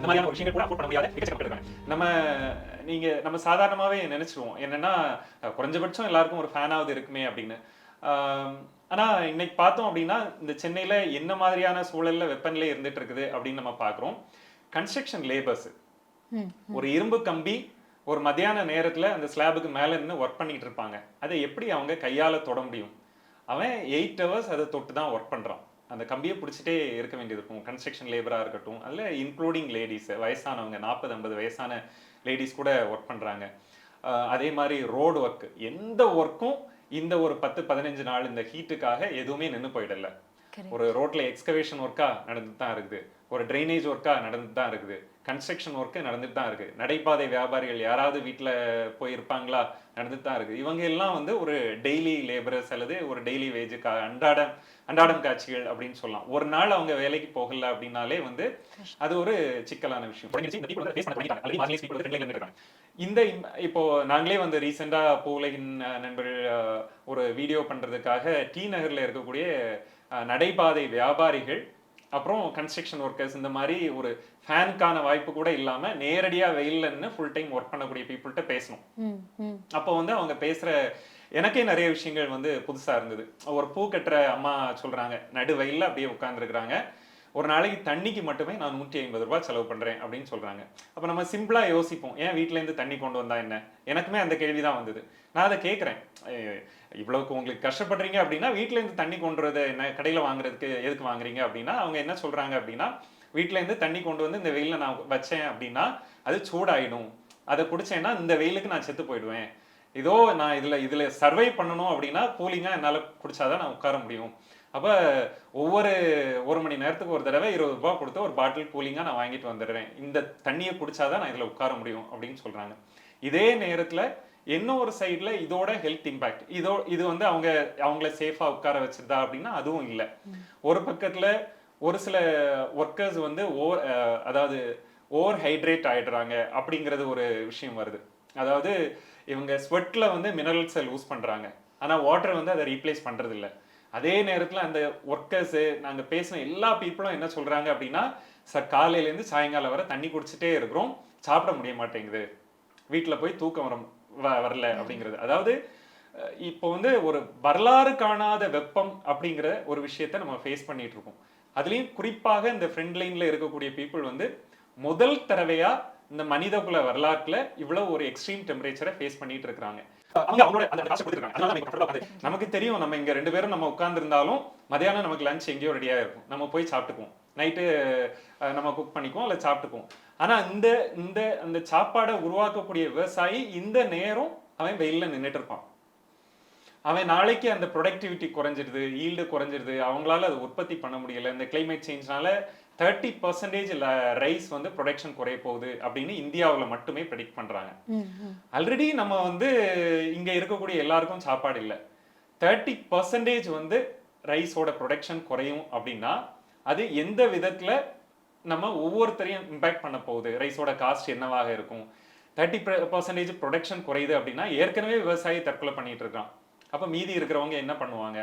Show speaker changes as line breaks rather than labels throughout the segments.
இந்த மாதிரியான ஒரு விஷயங்கள் கூட அஃபோர்ட் பண்ண முடியாத எக்கச்சக்க மக்கள் இருக்காங்க. நம்ம சாதாரணமாவே நினைச்சிருவோம் என்னன்னா குறைஞ்சபட்சம் எல்லாருக்கும் ஒரு ஃபேனாவது இருக்குமே அப்படின்னு. ஆனா இன்னைக்கு பார்த்தோம் அப்படின்னா இந்த சென்னையில என்ன மாதிரியான சூழல்ல வெப்பநிலை இருந்துட்டு இருக்குது அப்படின்னு நம்ம பார்க்குறோம். கன்ஸ்ட்ரக்ஷன் லேபர்ஸ் ஒரு இரும்பு கம்பி ஒரு மத்தியான நேரத்துல அந்த ஸ்லாபுக்கு மேல நின்று ஒர்க் பண்ணிட்டு இருப்பாங்க. அதை எப்படி அவங்க கையால தொட முடியும்? அவன் 8 ஹவர்ஸ் அதை தொட்டு தான் ஒர்க் பண்றான். அந்த கம்பியை பிடிச்சிட்டே இருக்க வேண்டியது இருக்கும். கன்ஸ்ட்ரக்ஷன் லேபரா இருக்கட்டும், அதுல இன்க்ளூடிங் லேடிஸ், வயசானவங்க 40-50 வயசான லேடிஸ் கூட ஒர்க் பண்றாங்க. அதே மாதிரி ரோடு ஒர்க், எந்த ஒர்க்கும் இந்த ஒரு 10-15 நாள் இந்த ஹீட்டுக்காக எதுவுமே நின்று போயிடல. ஒரு ரோட்ல எக்ஸ்கவேஷன் ஒர்க்கா நடந்துட்டு தான் இருக்குது, ஒரு ட்ரைனேஜ் ஒர்க்கா நடந்துட்டு தான் இருக்குது, கன்ஸ்ட்ரக்ஷன் ஒர்க்கு நடந்துட்டு தான் இருக்கு, நடைபாதை வியாபாரிகள் யாராவது வீட்டில் போயிருப்பாங்களா நடந்துட்டு தான் இருக்கு. இவங்க எல்லாம் வந்து ஒரு டெய்லி லேபரர்ஸ் அல்லது ஒரு டெய்லி வேஜுக்கு அன்றாடம் காட்சிகள் அப்படின்னு சொல்லலாம். ஒரு நாள் அவங்க வேலைக்கு போகல அப்படின்னாலே வந்து அது ஒரு சிக்கலான விஷயம். இந்த இப்போ நாங்களே வந்து ரீசெண்டா பூவுலகின் நண்பர்கள் ஒரு வீடியோ பண்றதுக்காக டி நகர்ல இருக்கக்கூடிய நடைபாதை வியாபாரிகள் அப்புறம் கன்ஸ்ட்ரக்ஷன் ஒர்க்கர்ஸ் இந்த மாதிரி ஒரு ஃபேனுக்கான வாய்ப்பு கூட இல்லாம நேரடியா வெயில்ல நின்று ஃபுல் டைம் ஒர்க் பண்ணக்கூடிய பீப்புள்கிட்ட பேசணும். அப்போ வந்து அவங்க பேசுற எனக்கே நிறைய விஷயங்கள் வந்து புதுசா இருந்தது. ஒரு பூ கட்டுற அம்மா சொல்றாங்க, நடு வெயில்ல அப்படியே உட்கார்ந்துருக்காங்க, ஒரு நாளைக்கு தண்ணிக்கு மட்டுமே நான் 150 ரூபாய் செலவு பண்றேன் அப்படின்னு சொல்றாங்க. அப்ப நம்ம சிம்பிளா யோசிப்போம், ஏன் வீட்டுல இருந்து தண்ணி கொண்டு வந்தா என்ன? எனக்குமே அந்த கேள்விதான் வந்தது. நான் அதை கேட்கிறேன், இவ்வளவுக்கு உங்களுக்கு கஷ்டப்படுறீங்க அப்படின்னா வீட்டுல இருந்து தண்ணி கொண்டு வரது என்ன, கடையில வாங்குறதுக்கு எதுக்கு வாங்குறீங்க அப்படின்னா அவங்க என்ன சொல்றாங்க அப்படின்னா, வீட்டுல இருந்து தண்ணி கொண்டு வந்து இந்த வெயில நான் வச்சேன் அப்படின்னா அது சூடாயிடும், அதை குடிச்சேன்னா இந்த வெயிலுக்கு நான் செத்து போயிடுவேன், இதோ நான் இதுல சர்வை பண்ணணும் அப்படின்னா கூலிங்கா என்னால குடிச்சாதான் நான் உட்கார முடியும். அப்ப ஒவ்வொரு 1 மணி நேரத்துக்கு ஒரு தடவை 20 ரூபாய் கொடுத்து ஒரு பாட்டில் கூலிங்கா நான் வாங்கிட்டு வந்துடுறேன், இந்த தண்ணியை குடிச்சாதான் நான் இதுல உட்கார முடியும் அப்படின்னு சொல்றாங்க. இதே நேரத்துல என்ன ஒரு சைட்ல இதோட ஹெல்த் இம்பாக்ட், இது வந்து அவங்கள சேஃபா உட்கார வச்சிருந்தா அப்படின்னா அதுவும் இல்லை. ஒரு பக்கத்துல ஒரு சில ஒர்க்கர்ஸ் வந்து அதாவது ஓவர் ஹைட்ரேட் ஆயிடுறாங்க அப்படிங்கிறது ஒரு விஷயம் வருது. அதாவது இவங்க ஸ்வெட்ல வந்து மினரல்ஸை லூஸ் பண்றாங்க, ஆனா வாட்டர் வந்து அதை ரீப்ளேஸ் பண்றது இல்லை. அதே நேரத்துல அந்த ஒர்க்கர்ஸ் நாங்க பேசின எல்லா பீப்புளும் என்ன சொல்றாங்க அப்படின்னா, சார் காலையில இருந்து சாயங்காலம் வரை தண்ணி குடிச்சிட்டே இருக்கிறோம், சாப்பிட முடிய மாட்டேங்குது, வீட்டுல போய் தூக்கம் வரல அப்படிங்கிறது. அதாவது இப்போ வந்து ஒரு வரலாறு காணாத வெப்பம் அப்படிங்கிற ஒரு விஷயத்த நம்ம ஃபேஸ் பண்ணிட்டு இருக்கோம். அதுலயும் குறிப்பாக இந்த ஃப்ரண்ட் லைன்ல இருக்கக்கூடிய பீப்புள் வந்து முதல் தடவையா இந்த மனிதகுல வரலாற்றுல இவ்வளவு ஒரு எக்ஸ்ட்ரீம் டெம்பரேச்சரை ஃபேஸ் பண்ணிட்டு இருக்காங்க. நமக்கு தெரியும், நம்ம இங்க 2 பேரும் நம்ம உட்கார்ந்து இருந்தாலும் மதியானம் நமக்கு லஞ்ச் எங்கேயோ ரெடியா இருக்கும், நம்ம போய் சாப்பிட்டுக்குவோம், நைட்டு நம்ம குக் பண்ணிக்குவோம் அல்ல சாப்பிட்டுக்குவோம். ஆனா அந்த சாப்பாடை உருவாக்கக்கூடிய விவசாயி இந்த நேரம் அவன் வெயில்ல நின்றுட்டு இருப்பான். அவன் நாளைக்கு அந்த ப்ரொடக்டிவிட்டி குறைஞ்சிருது, ஈல்டு குறைஞ்சிருது, அவங்களால அதை உற்பத்தி பண்ண முடியல, இந்த கிளைமேட் சேஞ்ச்னால 30% ரைஸ் வந்து ப்ரொடக்ஷன் குறைய போகுது அப்படின்னு இந்தியாவில் மட்டுமே ப்ரெடிக்ட் பண்றாங்க. ஆல்ரெடி நம்ம வந்து இங்க இருக்கக்கூடிய எல்லாருக்கும் சாப்பாடு இல்லை, 30% வந்து ரைஸோட ப்ரொடக்ஷன் குறையும் அப்படின்னா அது எந்த விதத்துல நம்ம ஒவ்வொருத்தரையும் இம்பாக்ட் பண்ண போகுது, ரைஸோட காஸ்ட் என்னவாக இருக்கும். 30% ப்ரொடக்ஷன் குறையுது அப்படின்னா ஏற்கனவே விவசாயி தற்கொலை பண்ணிட்டு இருக்கான், அப்ப மீதி இருக்கிறவங்க என்ன பண்ணுவாங்க?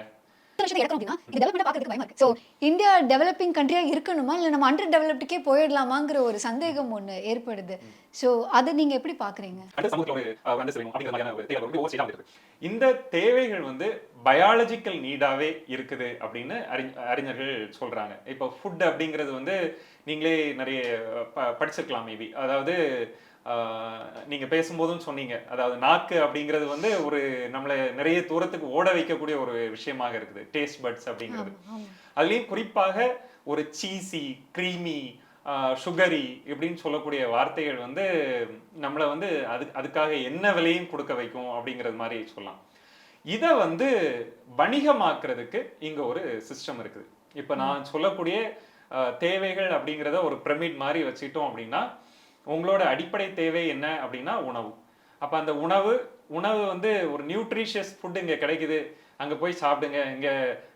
இந்தியா டெவலப்பிங் கண்ட்ரியா இருக்கணுமா இல்ல நம்ம அண்டர் டெவலப்டுக்கே போயிடலாமாங்கிற ஒரு சந்தேகம் ஒண்ணு ஏற்படுது. சோ அதை நீங்க எப்படி பாக்குறீங்க?
இந்த தேவைகள் வந்து பயாலஜிக்கல் நீடாவே இருக்குது அப்படின்னு அறிஞர்கள் சொல்றாங்க. இப்போ ஃபுட் அப்படிங்கிறது வந்து நீங்களே நிறைய படிச்சிருக்கலாம் மேபி. அதாவது நீங்க பேசும்போதும் சொன்னீங்க, அதாவது நாக்கு அப்படிங்கிறது வந்து ஒரு நம்மளை நிறைய தூரத்துக்கு ஓட வைக்கக்கூடிய ஒரு விஷயமாக இருக்குது, டேஸ்ட் பட்ஸ் அப்படிங்கிறது. அதுலயும் குறிப்பாக ஒரு சீசி, கிரீமி, சுகரி இப்படின்னு சொல்லக்கூடிய வார்த்தைகள் வந்து நம்மளை வந்து அதுக்காக என்ன விலையும் கொடுக்க வைக்கும் அப்படிங்கிறது மாதிரி சொல்லலாம். இதை வந்து வணிகமாக்குறதுக்கு இங்க ஒரு சிஸ்டம் இருக்குது. இப்ப நான் சொல்லக்கூடிய தேவைகள் அப்படிங்கிறத ஒரு பிரமிட் மாதிரி வச்சுட்டோம் அப்படின்னா, உங்களோட அடிப்படை தேவை என்ன அப்படின்னா உணவு. அப்ப அந்த உணவு வந்து ஒரு நியூட்ரிஷியஸ் ஃபுட் இங்க கிடைக்குது, அங்க போய் சாப்பிடுங்க, இங்க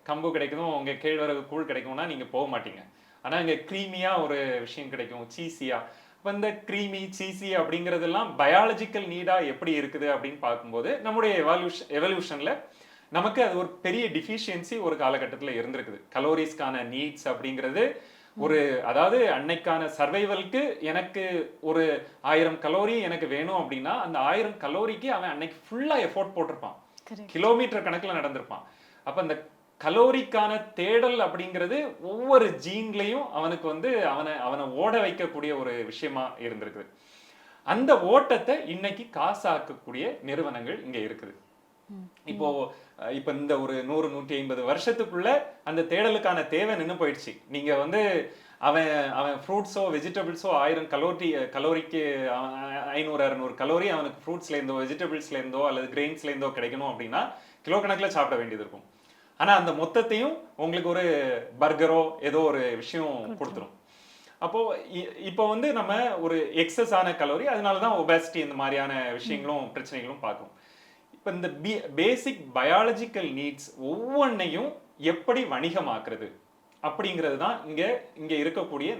கம்பு கிடைக்கும், இங்க கேழ்வரகு கூழ் கிடைக்கும்னா நீங்க போக மாட்டீங்க. ஆனா இங்க கிரீமியா ஒரு விஷயம் கிடைக்கும், சீசியா. இப்ப இந்த கிரீமி, சீசி அப்படிங்கிறதெல்லாம் பயாலஜிக்கல் நீடா எப்படி இருக்குது அப்படின்னு பார்க்கும்போது நம்முடைய எவல்யூஷன்ல நமக்கு அது ஒரு பெரிய டிஃபிஷியன்சி ஒரு காலகட்டத்தில் இருந்திருக்குது. கலோரிஸ்க்கான நீட்ஸ் அப்படிங்கிறது ஒரு அதாவது அன்னைக்கான சர்வைவலுக்கு எனக்கு ஒரு 1000 கலோரி எனக்கு வேணும் அப்படின்னா அந்த 1000 கலோரிக்கு அவன் அன்னைக்கு ஃபுல்லா எஃபோர்ட் போட்டிருப்பான், கிலோமீட்டர் கணக்குல நடந்திருப்பான். அப்ப அந்த கலோரிக்கான தேடல் அப்படிங்கிறது ஒவ்வொரு ஜீன்லயும் அவனுக்கு வந்து அவனை அவனை ஓட வைக்கக்கூடிய ஒரு விஷயமா இருந்திருக்குது. அந்த ஓட்டத்தை இன்னைக்கு காசாக்கக்கூடிய நிறுவனங்கள் இங்க இருக்குது. இப்போ இப்ப இந்த ஒரு 100-150 வருஷத்துக்குள்ள அந்த தேடலுக்கான தேவை நின்னு போயிடுச்சு. நீங்க வந்து அவன் அவன் ஃப்ரூட்ஸோ வெஜிடபிள்ஸோ 1000 கலோரிக்கு 500-600 கலோரி அவனுக்கு ஃப்ரூட்ஸ்ல இருந்தோ வெஜிடபிள்ஸ்ல இருந்தோ அல்லது கிரெயின்ஸ்ல இருந்தோ கிடைக்கணும் அப்படின்னா கிலோ கணக்குல சாப்பிட வேண்டியது இருக்கும். ஆனா அந்த மொத்தத்தையும் உங்களுக்கு ஒரு பர்கரோ ஏதோ ஒரு விஷயம் கொடுத்துரும். அப்போ இப்போ வந்து நம்ம ஒரு எக்ஸஸ் ஆன கலோரி, அதனாலதான் ஒபாசிட்டி இந்த மாதிரியான விஷயங்களும் பிரச்சனைகளும் பார்க்கும். இப்ப இந்த பேசிக் பயாலஜிக்கல் நீட்ஸ் ஒவ்வொன்னையும் எப்படி வணிகமாக்குறது அப்படிங்கிறது தான் இங்க இங்க இருக்கக்கூடிய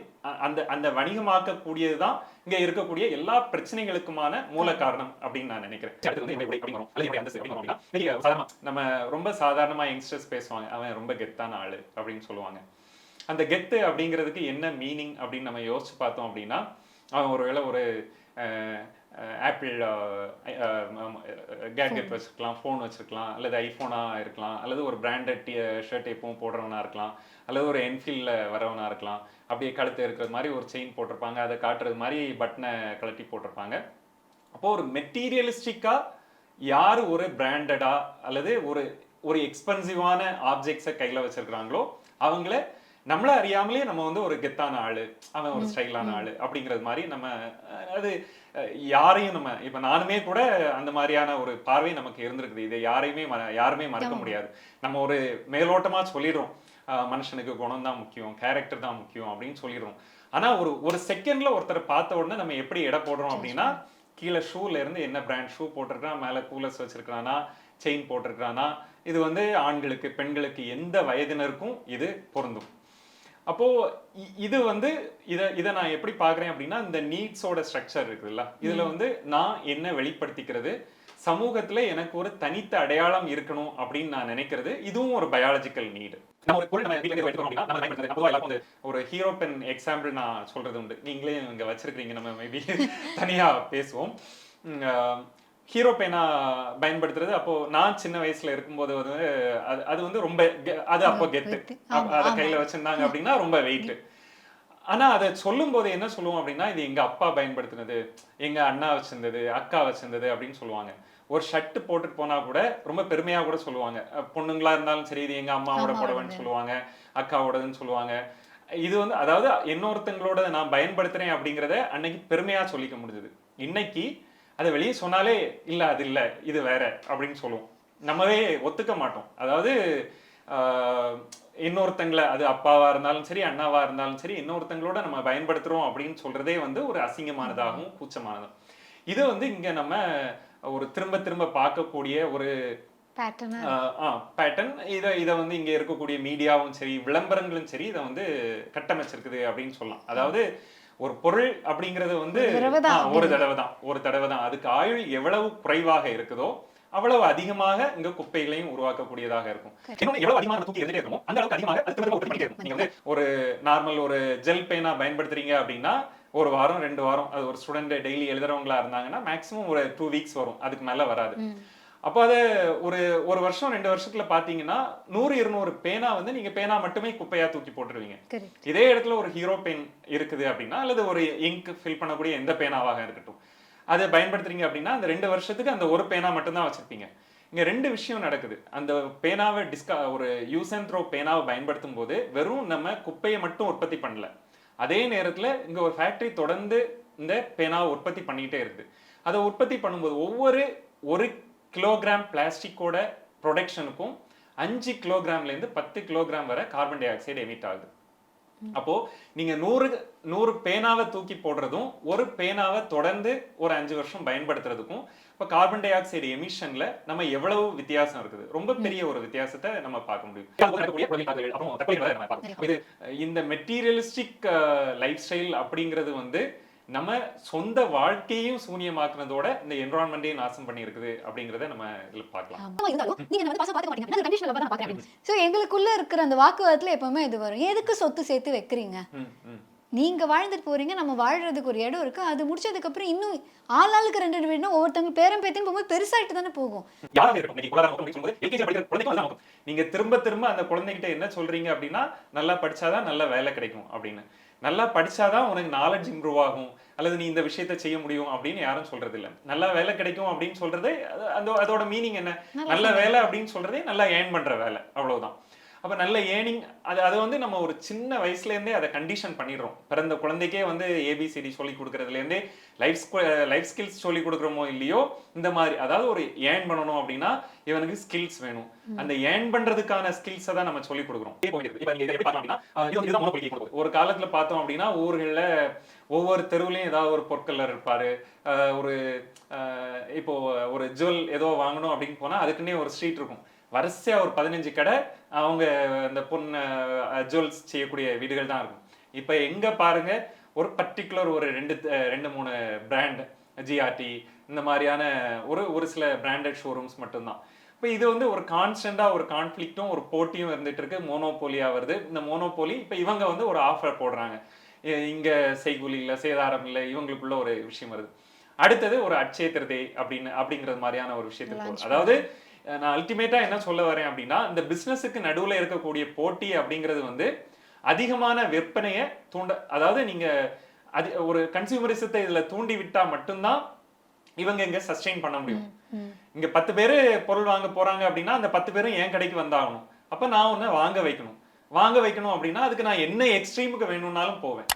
அந்த அந்த வணிகமாக்கக்கூடியது தான் இங்க இருக்கக்கூடிய எல்லா பிரச்சனைகளுக்குமான மூல காரணம் அப்படின்னு நான் நினைக்கிறேன். நம்ம ரொம்ப சாதாரணமா யங்ஸ்டர்ஸ் பேசுவாங்க, அவன் ரொம்ப கெத்தான ஆளு அப்படின்னு சொல்லுவாங்க. அந்த கெத்து அப்படிங்கிறதுக்கு என்ன மீனிங் அப்படின்னு நம்ம யோசிச்சு பார்த்தோம் அப்படின்னா, அவன் ஒருவேளை ஒரு ஆப்பிள் கேட்ஜெட் வச்சிருக்கலாம், ஃபோன் வச்சிருக்கலாம், அல்லது ஐஃபோனா இருக்கலாம், அல்லது ஒரு பிராண்டட் ஷர்ட் எப்பவும் போடுறவனா இருக்கலாம், அல்லது ஒரு என்ஃபீல்ட்ல வரவனா இருக்கலாம். அப்படியே கழுத்து இருக்கிறது மாதிரி ஒரு செயின் போட்டிருப்பாங்க, அதை காட்டுறது மாதிரி பட்டனை கழட்டி போட்டிருப்பாங்க. அப்போ ஒரு மெட்டீரியலிஸ்டிக்கா யாரு ஒரு பிராண்டடா அல்லது ஒரு ஒரு எக்ஸ்பென்சிவான ஆப்ஜெக்ட்ஸை கையில வச்சிருக்கிறாங்களோ அவங்கள நம்மள அறியாமலே நம்ம வந்து ஒரு கெத்தான ஆளு, அவன் ஒரு ஸ்டைலான ஆளு அப்படிங்கிறது மாதிரி நம்ம அது யாரையும் நம்ம இப்ப நானுமே கூட அந்த மாதிரியான ஒரு பார்வை நமக்கு இருந்திருக்குது. இதை யாருமே மறக்க முடியாது. நம்ம ஒரு மேலோட்டமா சொல்லிடுறோம், மனுஷனுக்கு குணம் தான் முக்கியம், கேரக்டர் தான் முக்கியம் அப்படின்னு சொல்லிடுறோம். ஆனா ஒரு ஒரு செகண்ட்ல ஒருத்தரை பார்த்த உடனே நம்ம எப்படி எடை போடுறோம் அப்படின்னா, கீழே ஷூல இருந்து என்ன பிராண்ட் ஷூ போட்டிருக்கான், மேல கூலர்ஸ் வச்சிருக்கானா, செயின் போட்டிருக்கானா, இது வந்து ஆண்களுக்கு பெண்களுக்கு எந்த வயதினருக்கும் இது பொருந்தும். அப்போ இது வந்து இதை நான் எப்படி பாக்குறேன் அப்படின்னா, இந்த நீட்ஸோட ஸ்ட்ரக்சர் இருக்குல்ல, இதுல வந்து நான் என்ன வெளிப்படுத்திக்கிறது, சமூகத்துல எனக்கு ஒரு தனித்த அடையாளம் இருக்கணும் அப்படின்னு நான் நினைக்கிறது, இதுவும் ஒரு பயாலஜிக்கல் நீடு. நம்ம ஒரு பொருள் நம்ம வீட்ல இருந்து எடுத்துறோம் அப்படின்னா நம்ம பயன்படுத்துறது பொதுவா எல்லாரும் வந்து ஒரு ஹீரோ பென் எக்ஸாம்பிள் நான் சொல்றது உண்டு. நீங்களே இங்க வச்சிருக்கீங்க, நம்ம மேபி தனியா பேசுவோம். ஹீரோ பேனா பயன்படுத்துறது அப்போ நான் சின்ன வயசுல இருக்கும்போது வந்து அது வந்து ரொம்ப அது அப்போ கெத்து. அதை கையில வச்சிருந்தாங்க அப்படின்னா ரொம்ப வெயிட். ஆனா அதை சொல்லும் போது என்ன சொல்லுவோம் அப்படின்னா, இது எங்க அப்பா பயன்படுத்தினது, எங்க அண்ணா வச்சிருந்தது, அக்கா வச்சிருந்தது அப்படின்னு சொல்லுவாங்க. ஒரு ஷர்ட் போட்டுட்டு போனா கூட ரொம்ப பெருமையா கூட சொல்லுவாங்க. பொண்ணுங்களா இருந்தாலும் சரி, இது எங்க அம்மாவோட புடவைன்னு சொல்லுவாங்க, அக்காவோடதுன்னு சொல்லுவாங்க. இது வந்து அதாவது இன்னொருத்தங்களோட நான் பயன்படுத்துறேன் அப்படிங்கிறத அன்னைக்கு பெருமையா சொல்லிக்க முடிஞ்சது. இன்னைக்கு அதை வெளியே சொன்னாலே இல்ல அது இல்ல இது வேற அப்படின்னு சொல்லுவோம். நம்மவே ஒத்துக்க மாட்டோம். அதாவது இன்னொருத்தங்களை, அது அப்பாவா இருந்தாலும் சரி அண்ணாவா இருந்தாலும் சரி, இன்னொருத்தங்களோட நம்ம பயன்படுத்துறோம் அப்படின்னு சொல்றதே வந்து ஒரு அசிங்கமானதாகவும் கூச்சமானதும். இது வந்து இங்க நம்ம ஒரு திரும்ப திரும்ப பார்க்கக்கூடிய ஒரு பேட்டர்ன். இதை வந்து இங்க இருக்கக்கூடிய மீடியாவும் சரி விளம்பரங்களும் சரி இதை வந்து கட்டமைச்சிருக்குது அப்படின்னு சொல்லலாம். அதாவது ஒரு பொருள் அப்படிங்கிறது வந்து ஒரு தடவை தான் அதுக்கு ஆயுள் எவ்வளவு குறைவாக இருக்குதோ அவ்வளவு அதிகமாக இங்க குப்பைகளையும் உருவாக்கக்கூடியதாக இருக்கும். எவ்வளவு அதிகமாக தூக்கி எதிரே இருக்கணும் அந்த அளவுக்கு அதிகமாக நீங்க வந்து ஒரு நார்மல் ஒரு ஜெல் பேனா பயன்படுத்துறீங்க அப்படின்னா ஒரு வாரம் 2 வாரம், அது ஒரு ஸ்டூடெண்ட் டெய்லி எழுதுறவங்களா இருந்தாங்கன்னா மேக்ஸிமம் ஒரு 2 வீக்ஸ் வரும், அதுக்கு மேல வராது. அப்போ அது ஒரு வருஷம் 2 வருஷத்துல பாத்தீங்கன்னா 100-200 பேனா வந்து நீங்க பேனா மட்டுமே குப்பையா தூக்கி போட்டுருவீங்க. இதே இடத்துல ஒரு ஹீரோ பென் இருக்குது அப்படின்னா, அல்லது ஒரு இங்க் ஃபில் பண்ணக்கூடிய எந்த பேனாவாக இருக்கட்டும், அதை பயன்படுத்துறீங்க அப்படின்னா அந்த 2 வருஷத்துக்கு அந்த ஒரு பேனா மட்டும் தான் வச்சிருப்பீங்க. இங்க 2 விஷயம் நடக்குது. அந்த பேனாவை ஒரு யூஸ் அண்ட் த்ரோ பேனாவை பயன்படுத்தும் போது வெறும் நம்ம குப்பையை மட்டும் உற்பத்தி பண்ணல, அதே நேரத்துல இங்க ஒரு ஃபேக்டரி தொடர்ந்து இந்த பேனாவை உற்பத்தி பண்ணிட்டே இருக்குது. அதை உற்பத்தி பண்ணும்போது ஒவ்வொரு 1 கிலோகிராம் பிளாஸ்டிக்கோட ப்ரொடக்ஷனுக்கும் 5 கிலோகிராம்ல இருந்து 10 கிலோகிராம் வரை கார்பன் டை ஆக்சைடு எமிட் ஆகுது. அப்போ நீங்க 100 பேனாவை தூக்கி போடுறதும் ஒரு பேனாவை தொடர்ந்து ஒரு 5 வருஷம் பயன்படுத்துறதுக்கும் இப்ப கார்பன் டை ஆக்சைடு எமிஷன்ல நம்ம எவ்வளவு வித்தியாசம் இருக்குது, ரொம்ப பெரிய ஒரு வித்தியாசத்தை நம்ம பார்க்க முடியும். இது இந்த மெட்டீரியலிஸ்டிக் லைஃப் ஸ்டைல் அப்படிங்கிறது வந்து நம்ம சொந்த வாழ்க்கையும் சூனியமாக்குனதோட இந்த என்விரான்மெண்ட்டையும் நாசம் பண்ணி இருக்குது அப்படிங்கறத நம்ம இதுல பார்க்கலாம்.
ஆமா, இருந்தாலும் நீங்க என்ன வந்து பாசமா பார்க்க மாட்டீங்க. நான் கண்டிஷனல் லவ் தான் பார்க்கறேன். சோ எங்களுக்குள்ள இருக்கிற அந்த வாக்குவாதத்துல எப்பவுமே இது வரும். எதுக்கு சொத்து சேர்த்து வைக்கிறீங்க?
ம், ம்.
நீங்க வாழ்ந்துட்டு போறீங்க, நம்ம வாழ்றதுக்கு ஒரு இடம் இருக்கு. அது முடிச்சதுக்கு அப்புறம் இன்னும் ஆளாளுக்கு 2 வீடுனா ஒவ்வொருத்தங்க பேரன் பேத்தின்னு போகும்போது பெருசாயிட்டு தானே போகும்.
யாராவது இருக்கும். இன்னைக்கு பொருளாதார நோக்கம் சொல்லும்போது LKG படிக்கிற குழந்தைக்கு அதுதான் நோக்கம். நீங்க திரும்ப திரும்ப அந்த குழந்தைகிட்ட என்ன சொல்றீங்க அப்படின்னா, நல்லா படிச்சாதான் நல்ல வேலை கிடைக்கும் அப்படின்னு. நல்லா படிச்சாதான் உனக்கு நாலேஜ் இம்ப்ரூவ் ஆகும், அல்லது நீ இந்த விஷயத்த செய்ய முடியும் அப்படின்னு யாரும் சொல்றது இல்ல. நல்லா வேலை கிடைக்கும் அப்படின்னு சொல்றது அதோட மீனிங் என்ன? நல்ல வேலை அப்படின்னு சொல்றதே நல்லா ஏர்ன் பண்ற வேலை, அவ்வளவுதான். அப்ப நல்ல ஏர்னிங் அது வந்து நம்ம ஒரு சின்ன வயசுல இருந்தே அதை கண்டிஷன் பண்ணிடுறோம். பிறந்த குழந்தைக்கே வந்து ஏபிசிடி சொல்லி கொடுக்கறதுல இருந்தே லைஃப் ஸ்கில்ஸ் சொல்லி கொடுக்குறோமோ இல்லையோ, இந்த மாதிரி அதாவது ஒரு ஏர்ன் பண்ணணும் அப்படின்னா இவனுக்கு ஸ்கில்ஸ் வேணும். அந்த ஏர்ன் பண்றதுக்கான ஸ்கில்ஸை தான் நம்ம சொல்லி கொடுக்குறோம். ஒரு காலத்துல பார்த்தோம் அப்படின்னா ஊர்கள்ல ஒவ்வொரு தெருவுலயும் ஏதாவது ஒரு பொற்கல்லர் இருப்பாரு. ஒரு இப்போ ஒரு ஜுவல் ஏதோ வாங்கணும் அப்படின்னு போனா அதுக்குன்னே ஒரு ஸ்ட்ரீட் இருக்கும். வரிசையா ஒரு 15 கடை அவங்க அந்த பொண்ணு ஜுவல்ஸ் செய்யக்கூடிய வீடுகள் தான் இருக்கும். இப்ப எங்க பாருங்க ஒரு பர்டிகுலர் ஒரு 2-3 பிராண்ட், ஜிஆர்டி இந்த மாதிரியான ஒரு சில பிராண்டட் ஷோரூம்ஸ் மட்டும்தான். இப்போ இது வந்து ஒரு கான்ஸ்டன்டா ஒரு கான்ஃபிளிக்டும் ஒரு போட்டியும் இருந்துட்டு இருக்கு. மோனோபோலியா வருது. இந்த மோனோபோலி இப்ப இவங்க வந்து ஒரு ஆஃபர் போடுறாங்க. இங்க செய்கூலி இல்ல, சேதாரம் இல்ல, இவங்களுக்குள்ள ஒரு விஷயம் வருது. அடுத்தது ஒரு அட்சய திருதை அப்படிங்கிறது மாதிரியான ஒரு விஷயத்துக்கு போகுது. அதாவது நான் அல்டிமேட்டா என்ன சொல்ல வரேன் அப்படின்னா, இந்த பிசினஸுக்கு நடுவுல இருக்கக்கூடிய போட்டி அப்படிங்கிறது வந்து அதிகமான விற்பனையை அதாவது நீங்க ஒரு கன்சியூமரிசத்தை இதுல தூண்டி விட்டா மட்டும்தான் இவங்க இங்க சஸ்டெயின் பண்ண முடியும். இங்க 10 பேரு பொருள் வாங்க போறாங்க அப்படின்னா அந்த 10 பேரும் என் கடைக்கு வந்தாகணும். அப்ப நான் ஒன்னு வாங்க வைக்கணும் அப்படின்னா அதுக்கு நான் என்ன எக்ஸ்ட்ரீமுக்கு வேணும்னாலும் போவேன்.